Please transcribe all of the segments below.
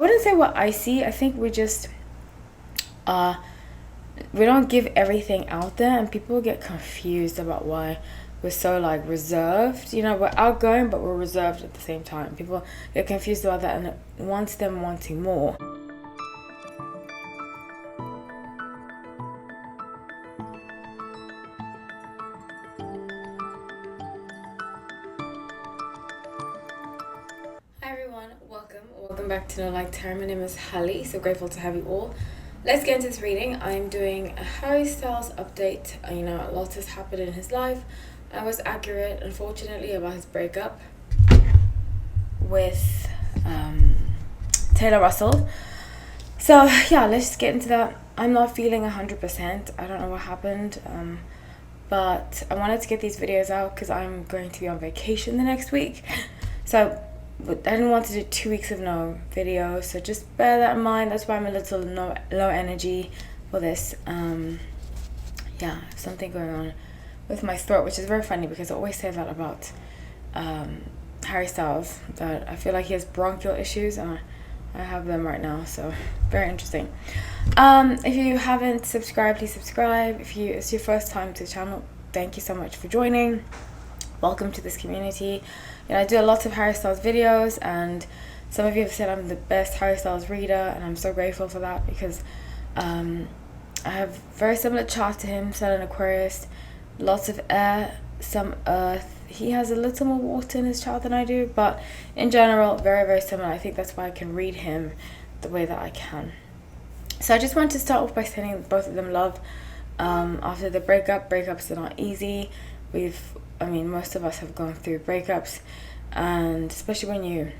I wouldn't say we're icy. I think we just we don't give everything out there, and people get confused about why we're so like reserved. We're outgoing, but we're reserved at the same time. People get confused about that, and it wants them wanting more. Hi everyone, welcome back to No Like Tarot. My name is Hallie, so grateful to have you all. Let's get into this reading. I'm doing a Harry Styles update. A lot has happened in his life. I was accurate, unfortunately, about his breakup with Taylor Russell. So yeah, let's just get into that. I'm not feeling 100%. I don't know what happened, but I wanted to get these videos out because I'm going to be on vacation the next week. So I didn't want to do 2 weeks of no video, so just bear that in mind. That's why I'm a little low energy for this. Something going on with my throat, which is very funny because I always say that about Harry Styles, that I feel like he has bronchial issues, and I have them right now, so very interesting. If you haven't subscribed, please subscribe. If it's your first time to the channel, thank you so much for joining. Welcome to this community. I do a lot of Harry Styles videos, and some of you have said I'm the best Harry Styles reader, and I'm so grateful for that because I have very similar chart to him, Sun and Aquarius, lots of air, some earth. He has a little more water in his chart than I do, but in general, very, very similar. I think that's why I can read him the way that I can. So I just want to start off by sending both of them love. After the breakups are not easy. Most of us have gone through breakups, and especially when you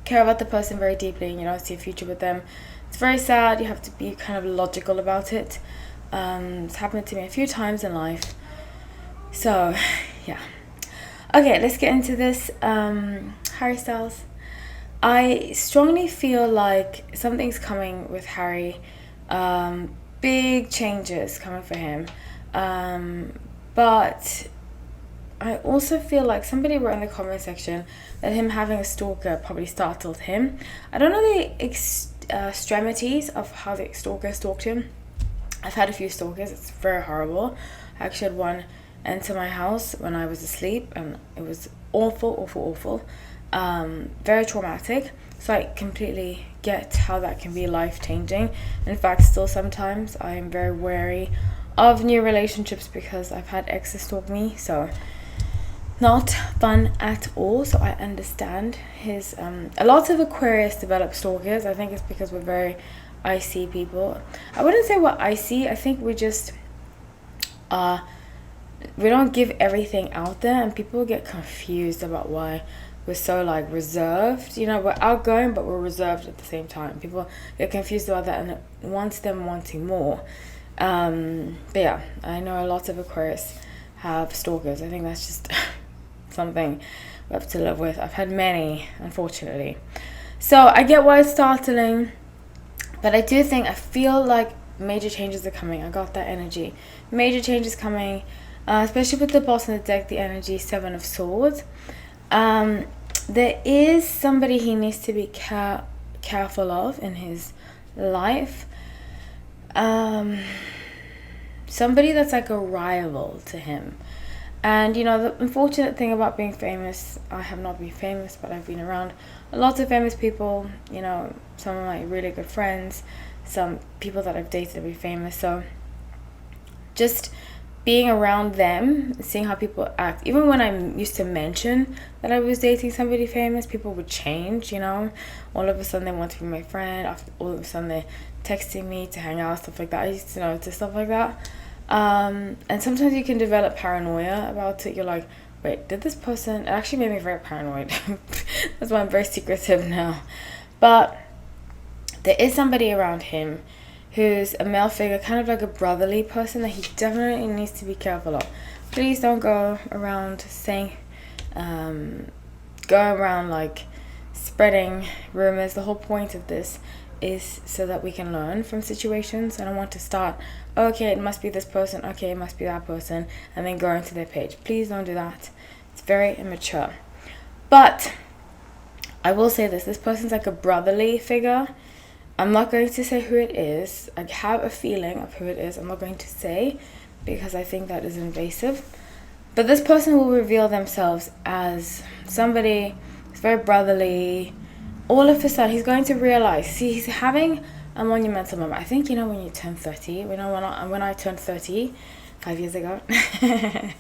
care about the person very deeply and you don't see a future with them, it's very sad. You have to be kind of logical about it. It's happened to me a few times in life. So, yeah. Okay, let's get into this. Harry Styles. I strongly feel like something's coming with Harry. Big changes coming for him. But I also feel like somebody wrote in the comment section that him having a stalker probably startled him. I don't know the extremities of how the stalker stalked him. I've had a few stalkers. It's very horrible. I actually had one enter my house when I was asleep, and it was awful. Very traumatic. So I completely get how that can be life-changing. In fact, still sometimes I am very wary of new relationships because I've had exes stalk me, so not fun at all. So I understand his a lot of Aquarius develop stalkers. I think it's because we're very icy people. I wouldn't say we're icy. I think we just we don't give everything out there, and people get confused about why we're so like reserved. We're outgoing, but we're reserved at the same time. People get confused about that, and it wants them wanting more. But yeah, I know a lot of Aquarius have stalkers. I think that's just something we have to live with. I've had many, unfortunately. So I get why it's startling, but I feel like major changes are coming. I got that energy. Major changes coming, especially with the boss in the deck, the energy 7 of Swords. There is somebody he needs to be careful of in his life. Somebody that's like a rival to him. And the unfortunate thing about being famous, I have not been famous, but I've been around a lot of famous people. Some of my really good friends, some people that I've dated to be famous. So just being around them, seeing how people act. Even when I used to mention that I was dating somebody famous, people would change. All of a sudden they want to be my friend. All of a sudden they're texting me to hang out, stuff like that. I used to notice stuff like that. And sometimes you can develop paranoia about it. You're like, wait, did this person... It actually made me very paranoid. That's why I'm very secretive now. But there is somebody around him who's a male figure, kind of like a brotherly person, that he definitely needs to be careful of. Please don't go around like spreading rumors. The whole point of this is so that we can learn from situations. I don't want to start, okay, it must be this person, okay, it must be that person, and then go into their page. Please don't do that. It's very immature. But I will say this person's like a brotherly figure. I'm not going to say who it is. I have a feeling of who it is. I'm not going to say because I think that is invasive. But this person will reveal themselves as somebody who's very brotherly. All of a sudden, he's going to realize, see, he's having a monumental moment. I think, when you turn 30, when I turned 30, 5 years ago, I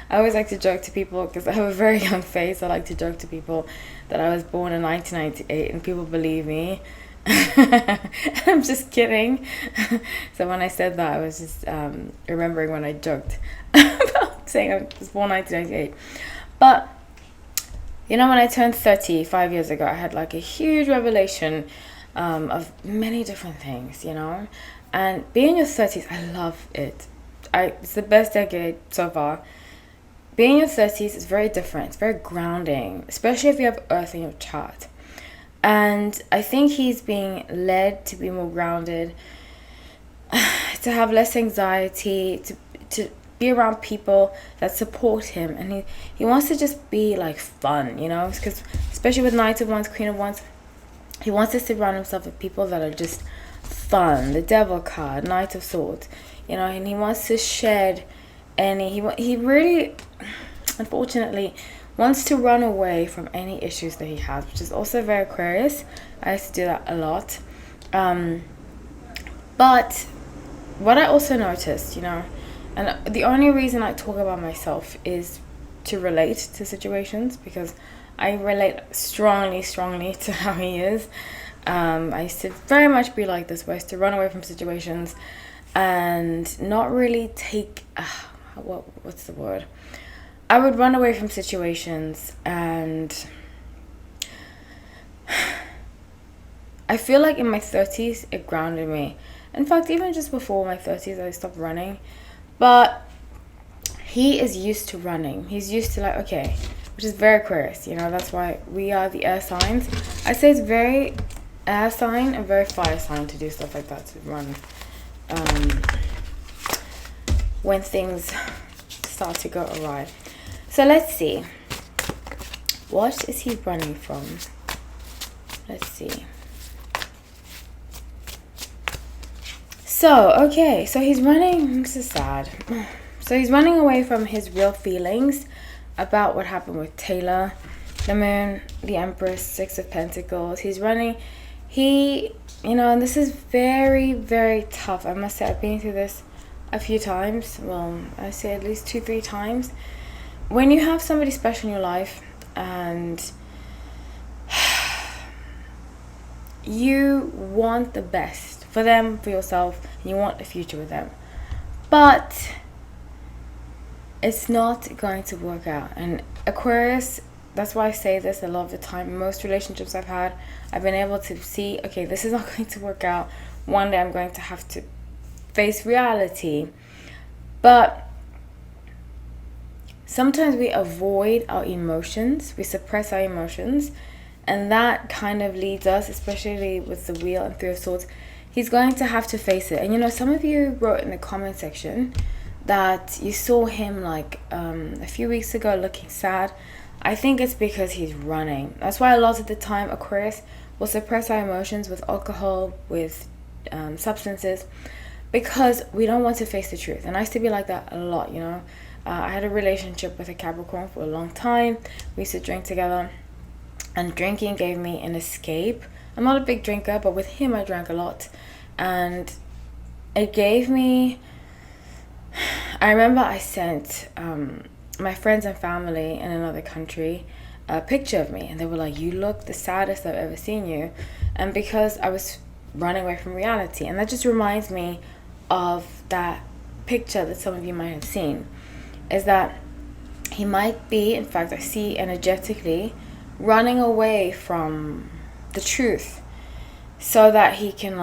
always like to joke to people, because I have a very young face, I like to joke to people that I was born in 1998, and people believe me. I'm just kidding. So when I said that, I was just remembering when I joked about saying I was born 1998. But when I turned 30 5 years ago, I had like a huge revelation of many different things, and being in your 30s, I love it. It's the best decade so far. Being in your 30s is very different. It's very grounding, especially if you have Earth in your chart. And I think he's being led to be more grounded, to have less anxiety, to be around people that support him. And he wants to just be like fun, because especially with Knight of Wands, Queen of Wands, he wants to surround himself with people that are just fun. The Devil card, Knight of Swords, and he wants to shed he really, unfortunately, wants to run away from any issues that he has, which is also very Aquarius. I used to do that a lot. But what I also noticed, and the only reason I talk about myself is to relate to situations, because I relate strongly to how he is. I used to very much be like this, where I used to run away from situations and not really take, what's the word? I would run away from situations, and I feel like in my 30s, it grounded me. In fact, even just before my 30s, I stopped running. But he is used to running. He's used to okay, which is very Aquarius, that's why we are the air signs. I say it's very air sign and very fire sign to do stuff like that, to run when things start to go awry. So let's see. What is he running from? Let's see. So, okay. So he's running. This is sad. So he's running away from his real feelings about what happened with Taylor, the Moon, the Empress, Six of Pentacles. He's running. And this is very, very tough. I must say, I've been through this a few times. Well, I say at least 2-3 times. When you have somebody special in your life and you want the best for them, for yourself, and you want a future with them, but it's not going to work out. And Aquarius, that's why I say this a lot of the time. Most relationships I've had, I've been able to see, okay, this is not going to work out. One day I'm going to have to face reality. But sometimes we avoid our emotions, we suppress our emotions, and that kind of leads us, especially with the Wheel and Three of Swords, he's going to have to face it. And some of you wrote in the comment section that you saw him a few weeks ago looking sad. I think it's because he's running. That's why a lot of the time Aquarius will suppress our emotions with alcohol, with substances, because we don't want to face the truth. And I used to be like that a lot, I had a relationship with a Capricorn for a long time. We used to drink together, and drinking gave me an escape. I'm not a big drinker, but with him I drank a lot, and it gave me, I remember I sent my friends and family in another country a picture of me, and they were like, you look the saddest I've ever seen you. And because I was running away from reality, and that just reminds me of that picture that some of you might have seen, is that he might be, in fact I see energetically, running away from the truth so that he can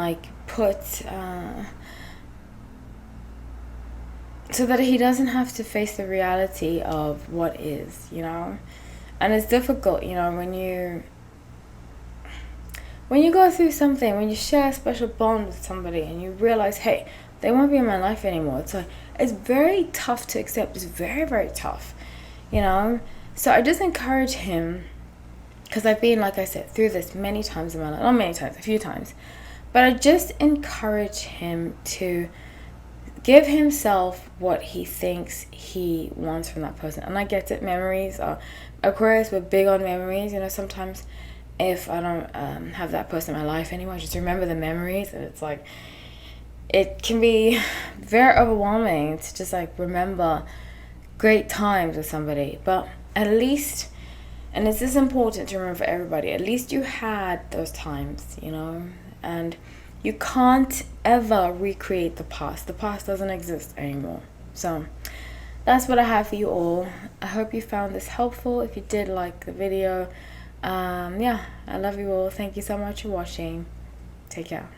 so that he doesn't have to face the reality of what is, and it's difficult, when you go through something, when you share a special bond with somebody and you realize, hey, they won't be in my life anymore. It's very tough to accept. It's very, very tough, So I just encourage him because I've been, like I said, through this many times in my life. Not many times, a few times. But I just encourage him to give himself what he thinks he wants from that person. And I get it, memories are, Aquarius, we're big on memories. You know, sometimes if I don't have that person in my life anymore, I just remember the memories. And it's like, it can be very overwhelming to just like remember great times with somebody. But at least, and it's just important to remember for everybody, at least you had those times, you know. And you can't ever recreate the past. The past doesn't exist anymore. So that's what I have for you all. I hope you found this helpful. If you did like the video, yeah, I love you all. Thank you so much for watching. Take care.